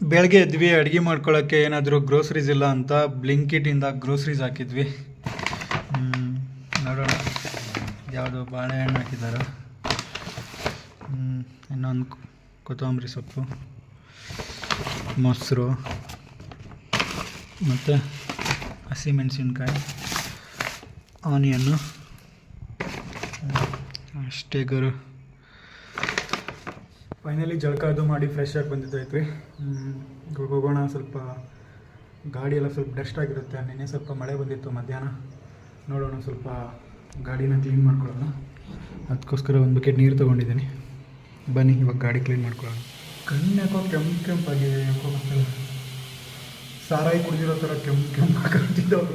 ಬೆಳಗ್ಗೆ ಎದ್ವಿ ಅಡುಗೆ ಮಾಡ್ಕೊಳ್ಳೋಕ್ಕೆ ಏನಾದರೂ ಗ್ರೋಸರೀಸ್ ಇಲ್ಲ ಅಂತ ಬ್ಲಿಂಕಿಟಿಂದ ಗ್ರೋಸರೀಸ್ ಹಾಕಿದ್ವಿ. ನೋಡೋಣ ಯಾವುದು ಬಾಳೆಹಣ್ಣು ಹಾಕಿದ್ದಾರೆ, ಇನ್ನೊಂದು ಕೊತ್ತಂಬರಿ ಸೊಪ್ಪು, ಮೊಸರು ಮತ್ತು ಹಸಿಮೆಣಸಿನ್ಕಾಯಿ, ಆನಿಯನ್ನು ಅಷ್ಟೇ ಗುರು. ಫೈನಲಿ ಜಳಕ ಅದು ಮಾಡಿ ಫ್ರೆಶ್ ಆಗಿ ಬಂದಿದ್ದಾಯ್ತು. ಹೋಗೋಣ. ಸ್ವಲ್ಪ ಗಾಡಿ ಎಲ್ಲ ಸ್ವಲ್ಪ ಡಸ್ಟ್ ಆಗಿರುತ್ತೆ. ನಿನ್ನೆ ಸ್ವಲ್ಪ ಮಳೆ ಬಂದಿತ್ತು ಮಧ್ಯಾಹ್ನ. ನೋಡೋಣ, ಸ್ವಲ್ಪ ಗಾಡಿನ ಕ್ಲೀನ್ ಮಾಡ್ಕೊಳ್ಳೋಣ. ಅದಕ್ಕೋಸ್ಕರ ಒಂದು ಬಕೆಟ್ ನೀರು ತೊಗೊಂಡಿದ್ದೀನಿ. ಬನ್ನಿ ಇವಾಗ ಗಾಡಿ ಕ್ಲೀನ್ ಮಾಡ್ಕೊಳ್ಳೋಣ. ಕಣ್ಣು ಯಾಕೋ ಕೆಂಪಾಗಿದೆ, ಯಾಕೋ ಗೊತ್ತಿಲ್ಲ. ಸಾರಾಯಿ ಕುಡಿದಿರೋ ಥರ ಕೆಂಪಾಗ್ತಿದ್ದವು.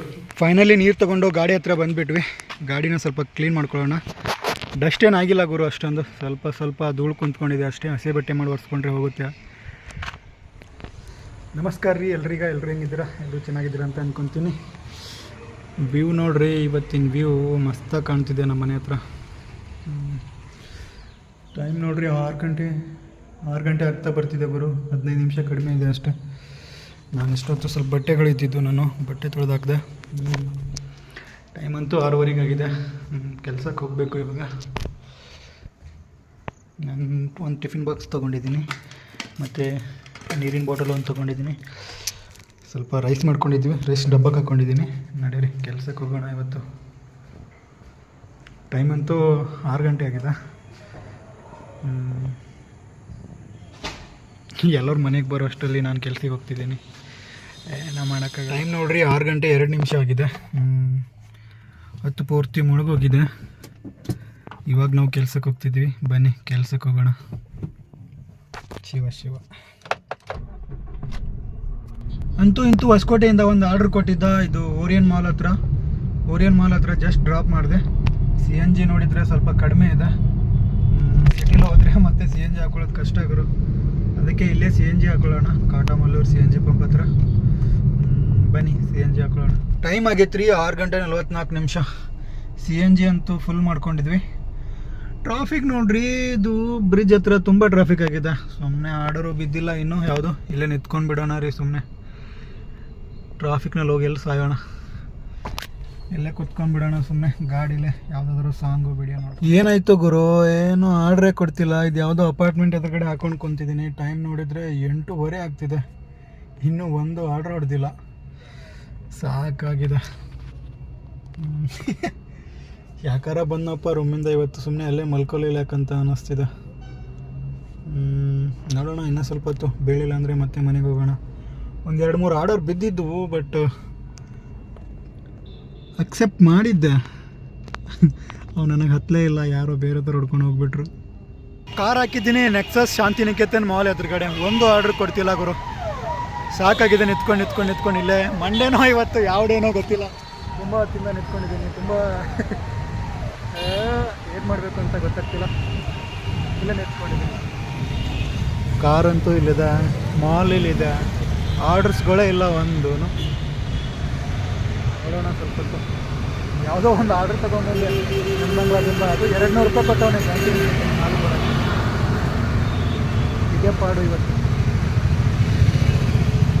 ಫೈನಲಿ ನೀರು ತೊಗೊಂಡು ಗಾಡಿ ಹತ್ರ ಬಂದುಬಿಟ್ವಿ. ಗಾಡಿನ ಸ್ವಲ್ಪ ಕ್ಲೀನ್ ಮಾಡ್ಕೊಳ್ಳೋಣ. ಡಸ್ಟ್ ಏನಾಗಿಲ್ಲ ಗುರು ಅಷ್ಟೊಂದು, ಸ್ವಲ್ಪ ಧೂಳು ಕುಂತ್ಕೊಂಡಿದೆ ಅಷ್ಟೇ. ಹಸಿ ಬಟ್ಟೆ ಮಾಡಿ ಒರೆಸ್ಕೊಂಡ್ರೆ ಹೋಗುತ್ತೆ. ನಮಸ್ಕಾರ ರೀ ಎಲ್ರಿಗೂ. ಎಲ್ಲರೂ ಹೆಂಗಿದ್ದೀರಾ? ಎಲ್ಲರೂ ಚೆನ್ನಾಗಿದ್ದೀರಾ ಅಂತ ಅಂದ್ಕೊತೀನಿ. ವ್ಯೂ ನೋಡ್ರಿ, ಇವತ್ತಿನ ವ್ಯೂ ಮಸ್ತಾಗಿ ಕಾಣ್ತಿದೆ ನಮ್ಮ ಮನೆ ಹತ್ರ. ಟೈಮ್ ನೋಡ್ರಿ 6 ಗಂಟೆ ಆಗ್ತಾ ಬರ್ತಿದೆ ಗುರು. 15 ನಿಮಿಷ ಕಡಿಮೆ ಇದೆ ಅಷ್ಟೇ. ನಾನು ಎಷ್ಟೊತ್ತು ಸ್ವಲ್ಪ ಬಟ್ಟೆಗಳು ಇದ್ದಿದ್ದು, ನಾನು ಬಟ್ಟೆ ತೊಳೆದಾಕ್ದೆ. ಟೈಮ್ ಅಂತೂ 6:15 ಆಗಿದೆ. ಕೆಲಸಕ್ಕೆ ಹೋಗಬೇಕು ಇವಾಗ. ನಾನು ಒಂದು ಟಿಫಿನ್ ಬಾಕ್ಸ್ ತೊಗೊಂಡಿದ್ದೀನಿ, ಮತ್ತು ನೀರಿನ ಬಾಟಲ್ ಒಂದು ತೊಗೊಂಡಿದ್ದೀನಿ. ಸ್ವಲ್ಪ ರೈಸ್ ಮಾಡ್ಕೊಂಡಿದ್ವಿ, ರೈಸ್ ಡಬ್ಬಕ್ಕೆ ಹಾಕ್ಕೊಂಡಿದ್ದೀನಿ. ನಡೀರಿ ಕೆಲಸಕ್ಕೆ ಹೋಗೋಣ ಇವತ್ತು. ಟೈಮ್ ಅಂತೂ 6 ಗಂಟೆ ಆಗಿದೆ. ಎಲ್ಲರ ಮನೆಗೆ ಬರೋ ಅಷ್ಟರಲ್ಲಿ ನಾನು ಕೆಲಸಕ್ಕೆ ಹೋಗ್ತಿದ್ದೀನಿ. ಏನೋ ಮಾಡೋಕ್ಕಾಗ. ಟೈಮ್ ನೋಡ್ರಿ 6 ಗಂಟೆ 2 ನಿಮಿಷ ಆಗಿದೆ. ಹೊತ್ತು ಪೂರ್ತಿ ಮುಳುಗೋಗಿದೆ. ಇವಾಗ ನಾವು ಕೆಲ್ಸಕ್ಕೆ ಹೋಗ್ತಿದ್ವಿ. ಬನ್ನಿ ಕೆಲ್ಸಕ್ಕೆ ಹೋಗೋಣ. ಶಿವ ಅಂತೂ ಇಂತೂ ಹೊಸಕೋಟೆಯಿಂದ ಒಂದು ಆರ್ಡ್ರ್ ಕೊಟ್ಟಿದ್ದ. ಇದು ಓರಿಯನ್ ಮಾಲ್ ಹತ್ರ ಜಸ್ಟ್ ಡ್ರಾಪ್ ಮಾಡಿದೆ. CNG ನೋಡಿದರೆ ಸ್ವಲ್ಪ ಕಡಿಮೆ ಇದೆ. ಸಿಟಿಲಿ ಹೋದರೆ ಮತ್ತೆ CNG ಹಾಕೊಳ್ಳೋದು ಕಷ್ಟ ಗುರು. ಅದಕ್ಕೆ ಇಲ್ಲೇ CNG ಹಾಕೊಳ್ಳೋಣ, ಕಾಟಮಲ್ಲೂರು CNG ಪಂಪ್ ಹತ್ರ. ಬನ್ನಿ CNG ಹಾಕೊಳ್ಳೋಣ. ಟೈಮ್ ಆಗೈತೆ ರೀ 6 ಗಂಟೆ 44 ನಿಮಿಷ. CNG ಅಂತೂ ಫುಲ್ ಮಾಡ್ಕೊಂಡಿದ್ವಿ. ಟ್ರಾಫಿಕ್ ನೋಡ್ರಿ, ಇದು ಬ್ರಿಡ್ಜ್ ಹತ್ರ ತುಂಬ ಟ್ರಾಫಿಕ್ ಆಗಿದೆ. ಸುಮ್ಮನೆ ಆರ್ಡರು ಬಿದ್ದಿಲ್ಲ ಇನ್ನೂ ಯಾವುದು. ಇಲ್ಲೇ ನಿಂತ್ಕೊಂಡು ಬಿಡೋಣ ರೀ ಸುಮ್ಮನೆ. ಟ್ರಾಫಿಕ್ನಲ್ಲಿ ಹೋಗಿ ಎಲ್ಲಿ ಸಾಯೋಣ, ಇಲ್ಲೇ ಕುತ್ಕೊಂಡ್ಬಿಡೋಣ ಸುಮ್ಮನೆ ಗಾಡಿಲೇ. ಯಾವುದಾದ್ರೂ ಸಾಂಗು ವಿಡಿಯೋ ನೋಡಿ. ಏನಾಯಿತು ಗುರು, ಏನು ಆರ್ಡ್ರೇ ಕೊಡ್ತಿಲ್ಲ. ಇದು ಯಾವುದೋ ಅಪಾರ್ಟ್ಮೆಂಟ್ ಎದುರುಗಡೆ ಹಾಕೊಂಡು ಕುಂತಿದ್ದೀನಿ. ಟೈಮ್ ನೋಡಿದರೆ 8:15 ಆಗ್ತಿದೆ. ಇನ್ನೂ ಒಂದು ಆರ್ಡ್ರ್ ಹೊಡೆದಿಲ್ಲ. ಸಾಕಾಗಿದೆ. ಯಾಕಾರ ಬಂದಪ್ಪ ರೂಮಿಂದ ಇವತ್ತು. ಸುಮ್ಮನೆ ಅಲ್ಲೇ ಮಲ್ಕೊಳ್ಳಿಲ್ಲ ಯಾಕಂತ ಅನ್ನಿಸ್ತಿದೆ. ನೋಡೋಣ, ಇನ್ನೂ ಸ್ವಲ್ಪ ಹೊತ್ತು ಬೇಳಿಲ್ಲ ಅಂದರೆ ಮತ್ತೆ ಮನೆಗೆ ಹೋಗೋಣ. ಒಂದು 2-3 ಆರ್ಡರ್ ಬಿದ್ದಿದ್ದವು, ಬಟ್ ಅಕ್ಸೆಪ್ಟ್ ಮಾಡಿದ್ದೆ. ಅವು ನನಗೆ ಹತ್ತಲೇ ಇಲ್ಲ. ಯಾರೋ ಬೇರೆ ಥರ ಹೊಡ್ಕೊಂಡು ಹೋಗ್ಬಿಟ್ರು. ಕಾರ್ ಹಾಕಿದ್ದೀನಿ ನೆಕ್ಸಸ್ ಶಾಂತಿನಿಕೇತನ್ ಮಾಲ್ ಎದುರುಗಡೆ. ಒಂದು ಆರ್ಡ್ರ್ ಕೊಡ್ತಿಲ್ಲ ಗುರು. ಸಾಕಾಗಿದೆ ನಿಂತ್ಕೊಂಡು ಇಲ್ಲೇ. ಮಂಡೇನೋ ಇವತ್ತು ಯಾವ್ಡೇನೋ ಗೊತ್ತಿಲ್ಲ. ತುಂಬ ಹೊತ್ತಿಂದ ನಿಂತ್ಕೊಂಡಿದ್ದೀನಿ. ತುಂಬ ಏನು ಮಾಡಬೇಕು ಅಂತ ಗೊತ್ತಾಗ್ತಿಲ್ಲ. ಇಲ್ಲೇ ನಿಂತ್ಕೊಂಡಿದ್ದೀನಿ. ಕಾರಂತೂ ಇಲ್ಲಿದೆ, ಮಾಲ್ ಇಲ್ಲಿದೆ, ಆರ್ಡರ್ಸ್ಗಳೇ ಇಲ್ಲ ಒಂದು. ನೋಡೋಣ ಸ್ವಲ್ಪ ಹೊತ್ತು. ಯಾವುದೋ ಒಂದು ಆರ್ಡರ್ ತೊಗೊಂಡ್ಮೇಲೆ ಮಂಗಳದಿಂದ ಅದು 200 ರೂಪಾಯಿ ಕೊಟ್ಟವನೇ ನಾನು ಬರೋಕ್ಕೆ. ಇದೇ ಪಾಡು ಇವತ್ತು.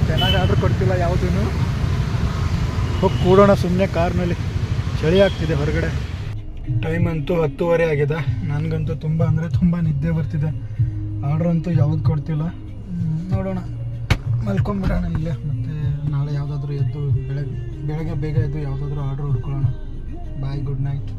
ಚೆನ್ನಾಗಿ ಆರ್ಡ್ರ್ ಕೊಡ್ತಿಲ್ಲ ಯಾವುದೂ. ಹೋಗಿ ಕೂಡೋಣ ಸುಮ್ಮನೆ ಕಾರ್ನಲ್ಲಿ. ಚಳಿ ಆಗ್ತಿದೆ ಹೊರಗಡೆ. ಟೈಮ್ ಅಂತೂ 10:30 ಆಗಿದೆ. ನನಗಂತೂ ತುಂಬ ಅಂದರೆ ತುಂಬ ನಿದ್ದೆ ಬರ್ತಿದೆ. ಆರ್ಡ್ರ್ ಅಂತೂ ಯಾವುದು ಕೊಡ್ತಿಲ್ಲ. ನೋಡೋಣ, ಮಲ್ಕೊಂಬಿಡೋಣ ಇಲ್ಲೇ. ಮತ್ತು ನಾಳೆ ಯಾವುದಾದ್ರೂ ಎದ್ದು ಬೆಳಗ್ಗೆ ಬೇಗ ಎದ್ದು ಯಾವುದಾದ್ರೂ ಆರ್ಡ್ರ್ ಹುಡ್ಕೊಳ್ಳೋಣ. ಬಾಯ್, ಗುಡ್ ನೈಟ್.